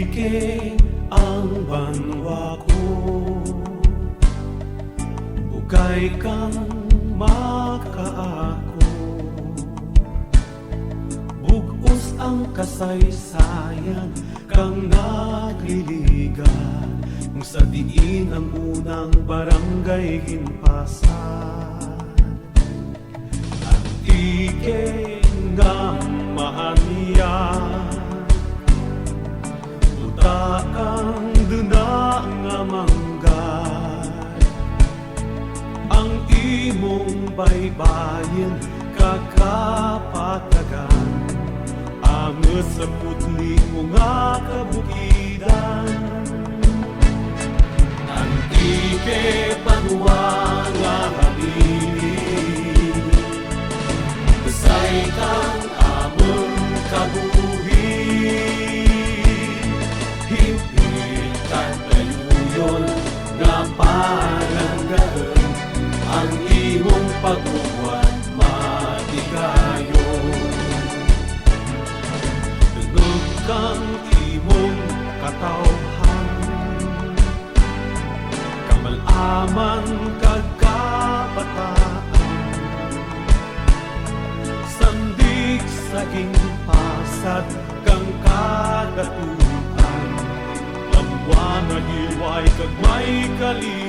Antiken ang banwa ko, bugay kang makaako. Bugos ang kasaysayan kang nagliligan, kung sa diin ang unang barangay hinpasan. Antiken nga mahanyan, kang duna nga manggay, ang imong baybayin kakapatagan, anges sa putli mo nga kabukidan. Antike banwa nga habili, besay kang among kabuhi. Nga palanggaan ang imong pagbubuhat matigayon. Tunog kang imong katawhan, kamalaman kagkabataan, sandig sa pasad kang kadatuan, nga hiway kag may kali